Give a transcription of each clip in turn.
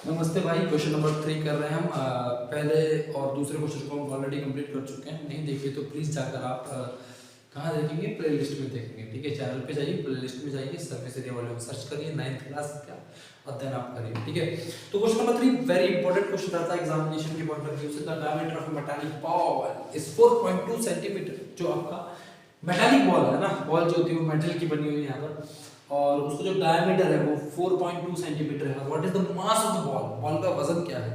नमस्ते भाई। Question number 3 कर रहे हैं हम। पहले और दूसरे क्वेश्चन को हम ऑलरेडी कंप्लीट कर चुके हैं। नहीं देखे तो प्लीज़ जाकर आप कहाँ देखेंगे, प्लेलिस्ट में देखेंगे। ठीक है, चैनल पे जाइए, प्लेलिस्ट में जाइए, सर्विस एरिया वाले में सर्च करिए 9th क्लास का और देन आप करिए। ठीक है, तो question number 3 very important question रहता है एग्जामिनेशन के पॉइंट ऑफ व्यू से। The diameter of metallic ball is 4.2 centimetre. जो आपका मेटालिक बॉल है ना, बॉल जो होती है वो मेटल की बनी हुई है यहाँ पर, और उसका जो डायमीटर है वो 4.2 सेंटीमीटर है। What is the mass of the ball, ball का वजन क्या है।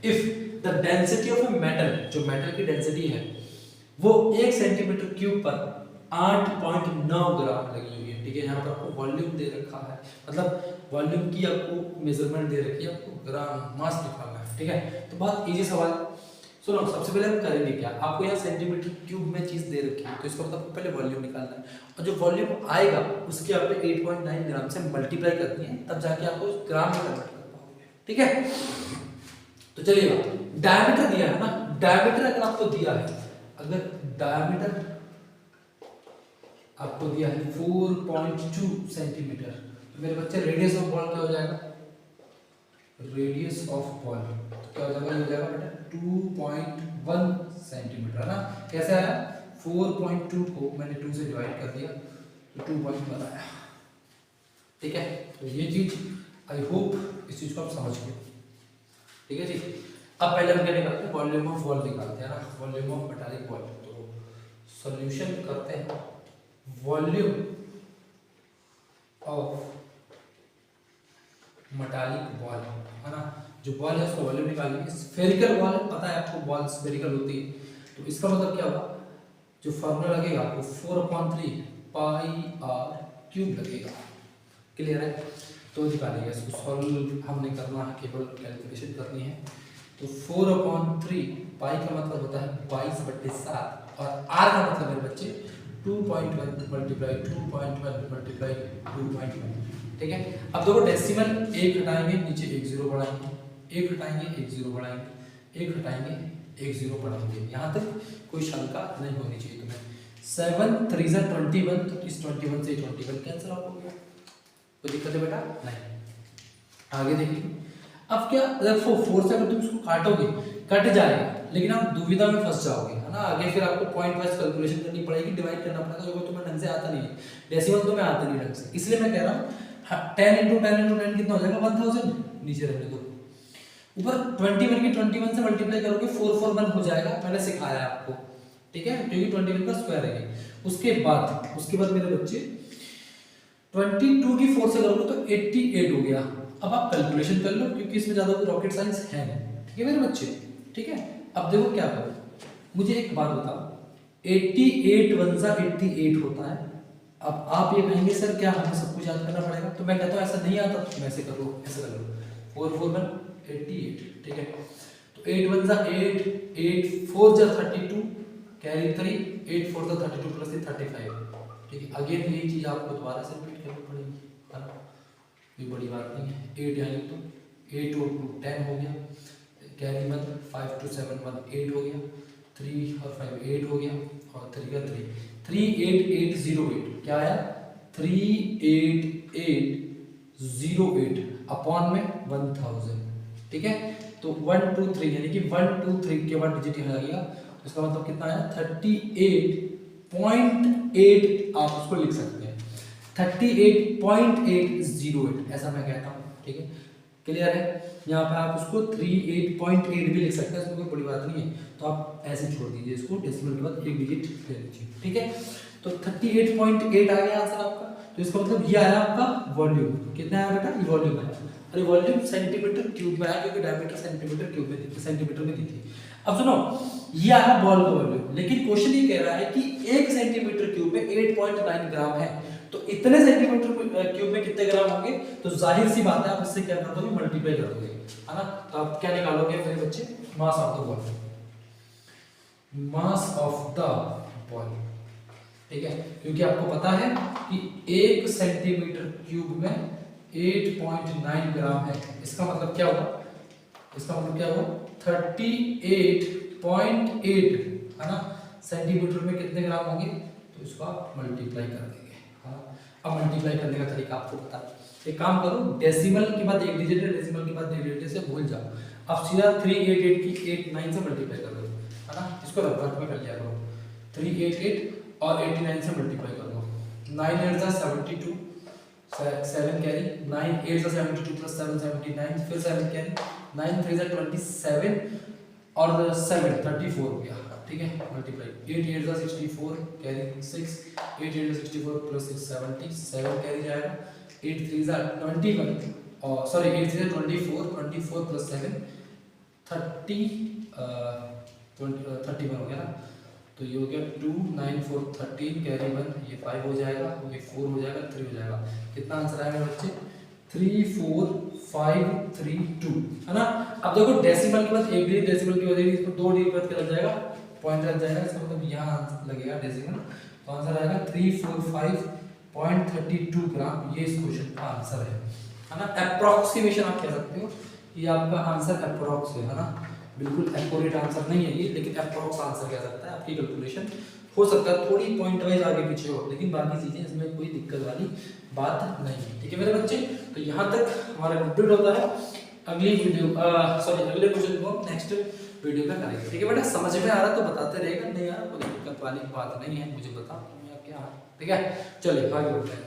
If the density of a metal, जो मेटल की डेंसिटी है वो 1 सेंटीमीटर क्यूब पर 8.9 ग्राम लगी हुई है। ठीक है, यहाँ पर आपको वॉल्यूम दे रखा है, मतलब वॉल्यूम की आपको मेजरमेंट दे रखी है, आपको ग्राम मास निकालना है। ठीक है, तो बहुत इजी सवाल। सुनो, सबसे पहले हम करेंगे क्या, आपको यहाँ सेंटीमीटर क्यूब में चीज दे रखी है, तो इसका मतलब आपको पहले वॉल्यूम निकालना है, और जो वॉल्यूम आएगा उसके आप 8.9 ग्राम से मल्टीप्लाई करनी है, तब जाके आपको ग्राम में कन्वर्ट कर पाओगे। ठीक है, तो चलिए डायमीटर दिया है ना, डायमीटर अगर आपको दिया है, अगर डायमीटर आपको दिया है 4.2 सेंटीमीटर, तो मेरे बच्चे रेडियस ऑफ बॉल क्या हो जाएगा, रेडियस ऑफ बॉल क्या हो जाएगा, ये हो जाएगा बेटा 2.1 सेंटीमीटर ना। कैसे आया, 4.2 को मैंने 2 से डिवाइड कर दिया तो 2.1 आया। ठीक है, तो ये चीज आई होप इस चीज को आप समझ गए। ठीक है जी, अब पहले हम क्या निकालते हैं, वॉल्यूम ऑफ बॉल निकालते हैं ना, वॉल्यूम ऑफ मेटालिक बॉल। तो सॉल्यूशन करते हैं, वॉल्यूम ऑफ मेटालिक बॉल है ना, जो बॉल है उसका वॉल्यूम निकालेंगे। स्फेरिकल बॉल पता है आपको, बॉल स्फेरिकल होती है, तो इसका मतलब क्या होगा, जो फॉर्मूला लगेगा आपको 4/3 पाई आर क्यूब लगेगा। क्लियर है, तो निकालेंगे इसको, सॉल्व हमने करना है, केवल कैलकुलेशन करनी है। तो 4/3 पाई का मतलब होता है 22/7 और आर का मतलब मेरे बच्चे 2.1 मल्टीप्लाई 2.1 मल्टीप्लाई 2.1। ठीक है, अब देखो डेसिमल 1 हटाएंगे, नीचे 1 0 बढ़ाएंगे, 1 हटाएंगे 1 0 बढ़ाएंगे, 1 हटाएंगे 1 0 बढ़ाएंगे। यहाँ तक कोई शंका नहीं होनी चाहिए तुम्हें। 7 3 21, तो इस 21 से 21 कैंसिल आउट हो गया, कोई दिक्कत है बेटा नहीं। आगे देखिए, अब क्या, देखो 4 से अगर तुम इसको काटोगे कट जाएगा, लेकिन आप दुविधा में फंस जाओगे, है ना। आगे फिर आपको पॉइंट वाइज कैलकुलेशन करनी पड़ेगी, डिवाइड करना पड़ेगा, जो तुम्हें ढंग से आता नहीं है, डेसिमल तुम्हें आता नहीं ढंग से, इसलिए मैं कह रहा हूँ 10 × 10 × 10 कितना हो जाएगा, 1000। नीचे रहने दो, ऊपर 21 की 21 से मल्टीप्लाई करोगे 441 हो जाएगा, मैंने सिखाया आपको। ठीक है, क्योंकि 21 का स्क्वायर है। उसके बाद मेरे बच्चे 22 की 4 से करोगे तो 88 हो गया। अब आप कैलकुलेशन कर लो, क्योंकि इसमें ज्यादा कोई रॉकेट साइंस है नहीं। ठीक है मेरे बच्चे, ठीक है। अब देखो क्या करो, मुझे एक बात बताओ, 88 1 सा 88 होता है। अब आप ये कहेंगे सर क्या हमें सब कुछ याद करना पड़ेगा, तो मैं कहता हूँ ऐसा नहीं आता, तुम ऐसे करो, ऐसे कर लो, 4 4 1 88। ठीक है, तो 8 1 सा 8, 8 4 जा 32, कैरी 3, 8 4 जा 32 प्लस 35। ठीक है, अगेन यही चीज आपको दोबारा से रिपीट करनी पड़ेगी, है ना, कोई बड़ी बात नहीं है। 8 यानी तो 8 और 2 10 हो गया, कैरी मत, 5 2 7 1 8 हो गया, 3 और 5 8 हो गया, और 3 का 3 38808 क्या आया, 38808 अपॉन में 1000। ठीक है, तो 1 2 3 यानी कि 1 2 3 के बाद डिजिट यहाँ लगेगा, तो इसका मतलब कितना आया 38.8, आप उसको लिख सकते हैं 38.808, ऐसा मैं कहता हूँ। ठीक है, क्लियर है। यहाँ पे आप उसको 38.8 भी लिख सकते हैं, इसमें कोई बड़ी बात नहीं है, तो आप ऐसे छोड़ दीजिए इसको, डेसिमल के बाद एक डिजिट ले लीजिए। ठीक है, तो 38.8 आ गया आंसर आपका। तो इसका मतलब ये आया आपका वॉल्यूम, कितना आया बेटा, ये वॉल्यूम आया। अरे वॉल्यूम सेंटीमीटर क्यूब में आया, क्योंकि डायमीटर सेंटीमीटर क्यूब में दी, सेंटीमीटर में दी थी। अब सुनो, ये आया बॉल का वॉल्यूम, लेकिन क्वेश्चन ये कह रहा है कि 1 सेंटीमीटर क्यूब में 8.9 ग्राम है, तो इतने सेंटीमीटर क्यूब में कितने ग्राम होंगे, तो जाहिर सी बात है आप इससे क्या कर दोगे, मल्टीप्लाई कर दोगे, है ना। तो आप क्या निकालोगे मेरे बच्चे, mass of the ball, mass of the ball. ठीक है, क्योंकि आपको पता है कि 1 सेंटीमीटर क्यूब में 8.9 ग्राम है, इसका मतलब क्या हुआ, 38.8 है ना, सेंटीमीटर में कितने ग्राम होंगे, तो इसको आप मल्टीप्लाई कर देंगे। हाँ, अब मल्टीप्लाई करने का तरीका आपको पता है, एक काम करो, डेसिमल के बाद एक डिजिट है, डेसिमल के बाद एक डिजिट से भूल जाओ। अब सीधा 388 की 89 से मल्टीप्लाई कर दो, है ना, इसको रफ में कर लिया करो। 388 और 89 से मल्टीप्लाई कर दो। 9 8 जा 72, 7 कैरी, 9 8 जा 72 प्लस 7 79, फिर 7 कैरी, 9 3 जा 27 और 7 34 हो गया, ठीक है, मल्टीप्लाई। 8 8 जा 64 कैरी 6, 8 8 जा 64 प्लस 6 70, 7 कैरी जाएगा, 8 3 जा 21 और सॉरी 8 3 जा 24, 24 प्लस 7 30 31 हो गया ना, तो ये हो गया 2 9 4 13 कैरी 1, ये 5 हो जाएगा, ये 4 हो जाएगा, 3 हो जाएगा। कितना आंसर आएगा बच्चे? 3 4 5 3 2, है ना। अब देखो डेसिमल के बाद एक डिजिट डेसिमल की हो जाएगी, इसको 2 डिजिट के बाद क्या लग जाएगा, पॉइंट लग जाएगा, इसका मतलब यहाँ लगेगा डेसिमल, तो आंसर आएगा 345.32 ग्राम। ये इस क्वेश्चन का आंसर है ना। अप्रोक्सीमेशन आप कह सकते हो, ये आपका आंसर अप्रोक्स है ना, बिल्कुल एक्यूरेट आंसर नहीं है ये, लेकिन अप्रोक्स आंसर कह सकता है। आपकी कैलकुलेशन हो सकता है थोड़ी पॉइंट वाइज आगे पीछे हो, लेकिन बाकी चीजें इसमें कोई दिक्कत वाली बात नहीं है, ठीक है मेरे बच्चे। तो यहाँ तक हमारा कंप्लीट होता है। अगली वीडियो अगले क्वेश्चन को नेक्स्ट वीडियो में करेंगे, ठीक है बेटा। समझ में आ रहा तो बताते रहेगा, नहीं यार कोई दिक्कत वाली बात नहीं है, मुझे बता क्या, ठीक है। चलिए आगे बढ़ते हैं।